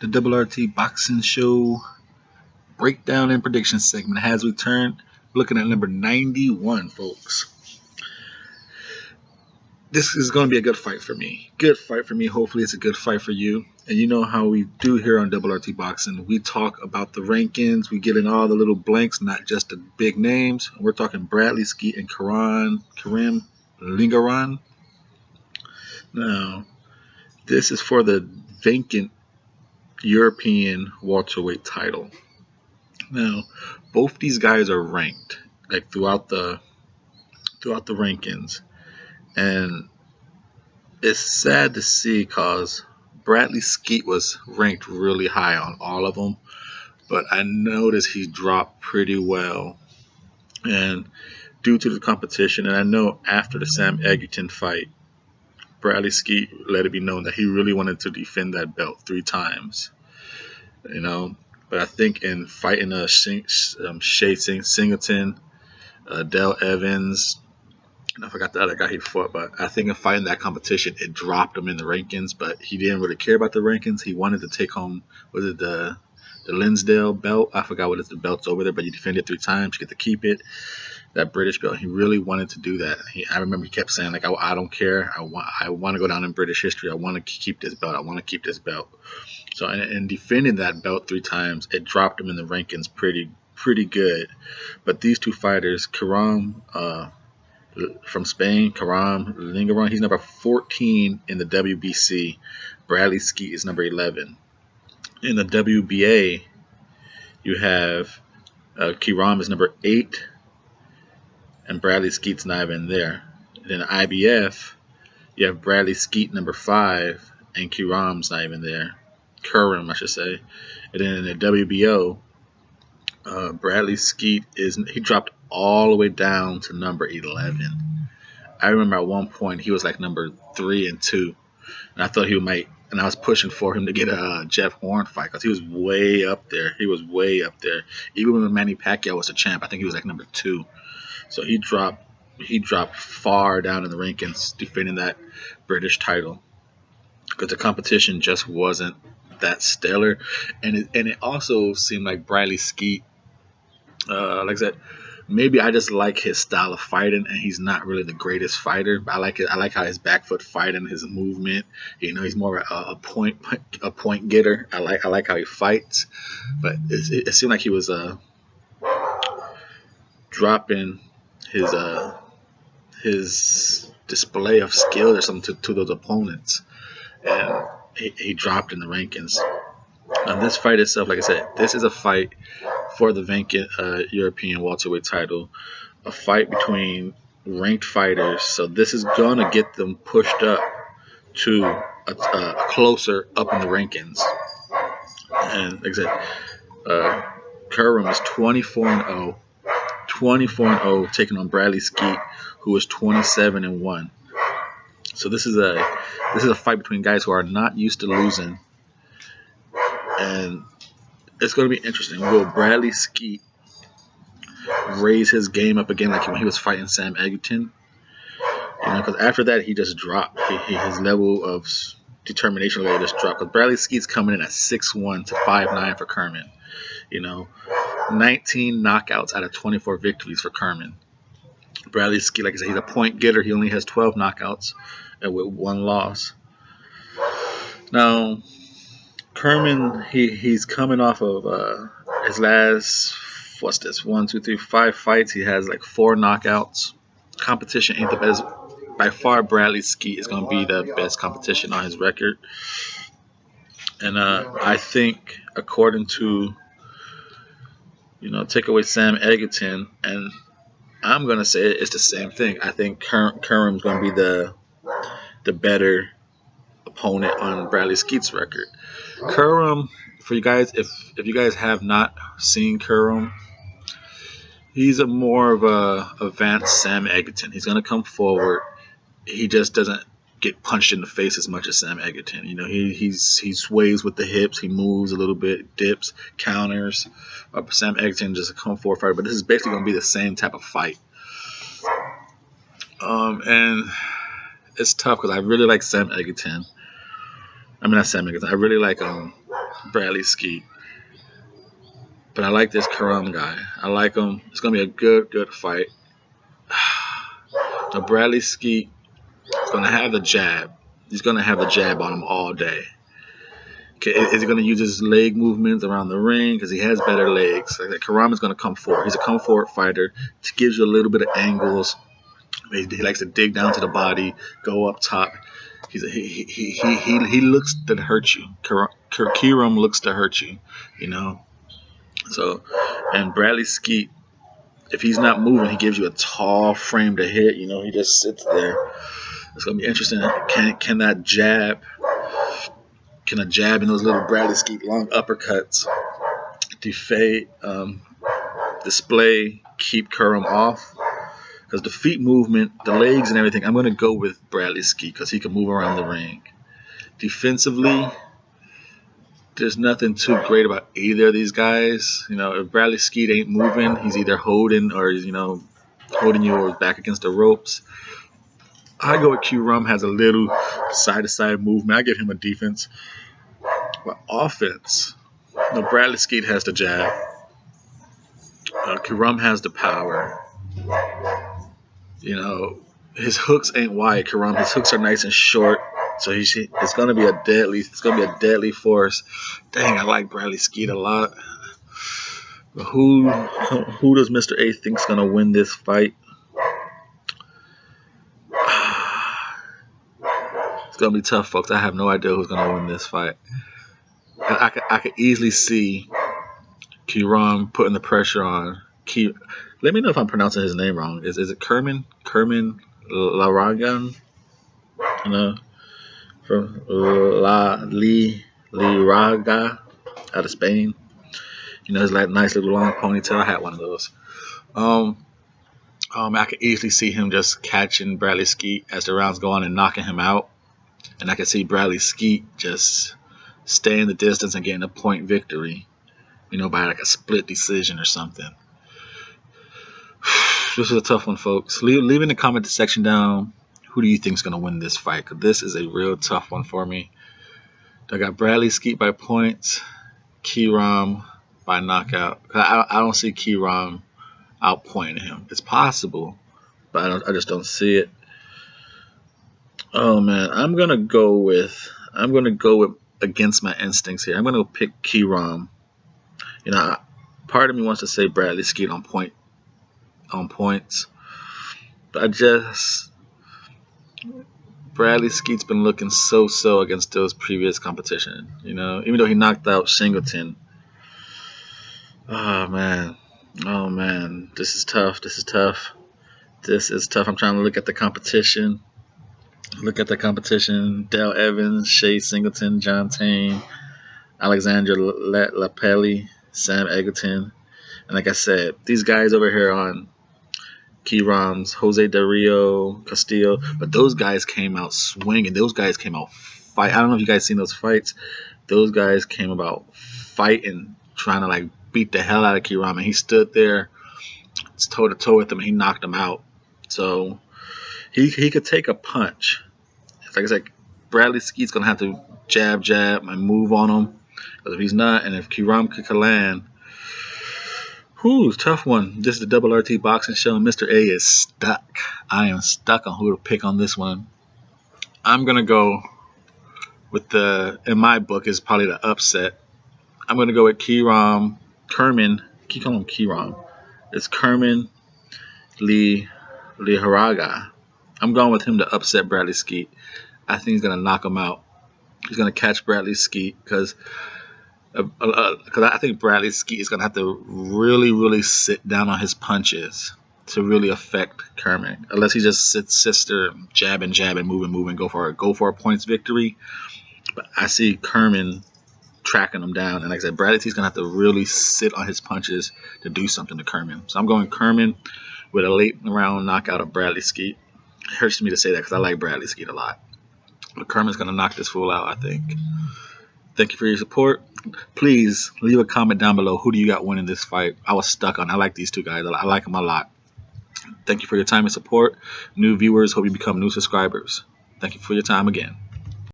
The RT Boxing Show breakdown and prediction segment has returned. Looking at number 91, folks. This is going to be a good fight for me. Good fight for me. Hopefully it's a good fight for you. And you know how we do here on RT Boxing. We talk about the rankings. We get in all the little blanks, not just the big names. We're talking Bradley, Skeete, and Kerman Lejarraga. Now, this is for the vacant European welterweight title. Now, both these guys are ranked like throughout the rankings, and it's sad to see because Bradley Skeete was ranked really high on all of them, but I noticed he dropped pretty well, and due to the competition, and I know after the Sam Egerton fight, Bradley Skeete let it be known that he really wanted to defend that belt 3 times, you know. But I think in fighting Shea Singleton, Dale Evans, and I forgot the other guy he fought, but I think in fighting that competition, it dropped him in the rankings. But he didn't really care about the rankings. He wanted to take home, was it the Linsdale belt? I forgot what the belt's over there, but you defend it 3 times, you get to keep it. That British belt, he really wanted to do that. I remember he kept saying, like, I don't care. I want to go down in British history. I want to keep this belt. I want to keep this belt. So in defending that belt 3 times, it dropped him in the rankings pretty good. But these 2 fighters, Kerman from Spain, Kerman Lejarraga, he's number 14 in the WBC. Bradley Skeete is number 11. In the WBA, you have Kerman is number 8. And Bradley Skeete's not even there. Then the IBF, you have Bradley Skeete number 5, and Kerman's not even there. Kerman, I should say. And then in the WBO, Bradley Skeete he dropped all the way down to number 11. I remember at one point he was like number 3 and 2, and I thought he might. And I was pushing for him to get a Jeff Horn fight because he was way up there. He was way up there. Even when Manny Pacquiao was the champ, I think he was like number 2. So he dropped far down in the rankings defending that British title because the competition just wasn't that stellar, and it also seemed like Bradley Skeete, like I said, maybe I just like his style of fighting, and he's not really the greatest fighter. But I like it. I like how his back foot fighting, his movement. You know, he's more a point getter. I like how he fights, but it seemed like he was dropping his display of skill or something to those opponents, and he dropped in the rankings. And this fight itself, like I said, this is a fight for the vacant European welterweight title, a fight between ranked fighters. So this is gonna get them pushed up to a closer up in the rankings. And like I said, Kerman is 24-0. 24-0, taking on Bradley Skeete, who is 27-1. So this is a fight between guys who are not used to losing, and it's going to be interesting. Will Bradley Skeete raise his game up again like when he was fighting Sam Egerton? You know, because after that he just dropped. His level of determination level just dropped. Because Bradley Skeete's coming in at 6'1" to 5'9" for Kerman. You know, 19 knockouts out of 24 victories for Kerman. Bradley Skeete, like I said, he's a point getter. He only has 12 knockouts and with 1 loss. Now, Kerman, he's coming off of his last, 5 fights. He has like 4 knockouts. Competition ain't the best. By far, Bradley Skeete is going to be the best competition on his record. And I think, according to, take away Sam Egerton, and I'm going to say it's the same thing. I think Kerman's going to be the better opponent on Bradley Skeete's record. Kerman, for you guys, if you guys have not seen Kerman, he's a more of a advanced Sam Egerton. He's going to come forward. He just doesn't get punched in the face as much as Sam Egerton. You know, he sways with the hips, he moves a little bit, dips, counters. Sam Egerton just a come forward fighter, but this is basically going to be the same type of fight. And it's tough because I really like Sam Egerton. I mean, not Sam Egerton. I really like Bradley Skeete. But I like this Kerman guy. I like him. It's going to be a good fight. Now, Bradley Skeete is going to have the jab. He's going to have the jab on him all day. Okay, is he going to use his leg movements around the ring? Because he has better legs. Like Kerman is going to come forward. He's a come forward fighter. He gives you a little bit of angles. He likes to dig down to the body, go up top. He looks to hurt you. Kerman looks to hurt you, you know. So, and Bradley Skeete, if he's not moving, he gives you a tall frame to hit. You know, he just sits there. It's gonna be interesting. Can that jab? Can a jab and those little Bradley Skeete long uppercuts display keep Kerman off? Because the feet movement, the legs and everything, I'm going to go with Bradley Skeete because he can move around the ring. Defensively, there's nothing too great about either of these guys. You know, if Bradley Skeete ain't moving, he's either holding or, you know, holding you or back against the ropes. I go with Kerman, has a little side-to-side movement. I give him a defense. But offense, you know, Bradley Skeete has the jab. Kerman has the power. You know, his hooks ain't wide, Kerman. His hooks are nice and short, so it's gonna be a deadly force. Dang, I like Bradley Skeete a lot. But who does Mr.A think's gonna win this fight? It's gonna be tough, folks. I have no idea who's gonna win this fight. I could easily see Kerman putting the pressure on. Let me know if I'm pronouncing his name wrong. Is it Kerman Lejarraga? You know, from Lejarraga out of Spain. You know, his like nice little long ponytail. I had one of those. I could easily see him just catching Bradley Skeete as the rounds go on and knocking him out. And I could see Bradley Skeete just staying the distance and getting a point victory. You know, by like a split decision or something. This is a tough one, folks. Leave in the comment section down who do you think is going to win this fight, because this is a real tough one for me. I got Bradley Skeete by points, Kerman by knockout. I don't see Kerman outpointing him. It's possible, but I just don't see it. Oh man, I'm gonna go with against my instincts here. I'm gonna pick Kerman. You know, part of me wants to say Bradley Skeete on points, but Bradley Skeete's been looking so against those previous competition. You know, even though he knocked out Singleton. Oh man, this is tough. I'm trying to look at the competition. Dale Evans, Shea Singleton, John Tane, Alexandra Lapelli, Sam Egerton. And like I said, these guys over here on Kerman's, Jose Del Rio, Castillo, but those guys came out swinging. Those guys came out fight. I don't know if you guys seen those fights. Those guys came about fighting, trying to like beat the hell out of Kerman. He stood there toe to toe with him and he knocked him out. So he could take a punch. Like I said, Bradley Skeete's gonna have to jab and move on him. Because if he's not, and if Kerman could land, tough one. This is the Double RT Boxing Show, and Mr. A is stuck. I am stuck on who to pick on this one. I'm gonna go with in my book, is probably the upset. I'm gonna go with Kerman. Keep calling him Kerman. It's Kerman Lejarraga. I'm going with him to upset Bradley Skeete. I think he's going to knock him out. He's going to catch Bradley Skeete because I think Bradley Skeete is going to have to really sit down on his punches to really affect Kerman. Unless he just sits there, jab and move, go for a points victory. But I see Kerman tracking him down. And like I said, Bradley Skeete's going to have to really sit on his punches to do something to Kerman. So I'm going Kerman with a late round knockout of Bradley Skeete. It hurts me to say that because I like Bradley Skeete a lot. But Kerman's going to knock this fool out, I think. Thank you for your support. Please leave a comment down below. Who do you got winning this fight? I was stuck on. I like these two guys. I like them a lot. Thank you for your time and support. New viewers, hope you become new subscribers. Thank you for your time again.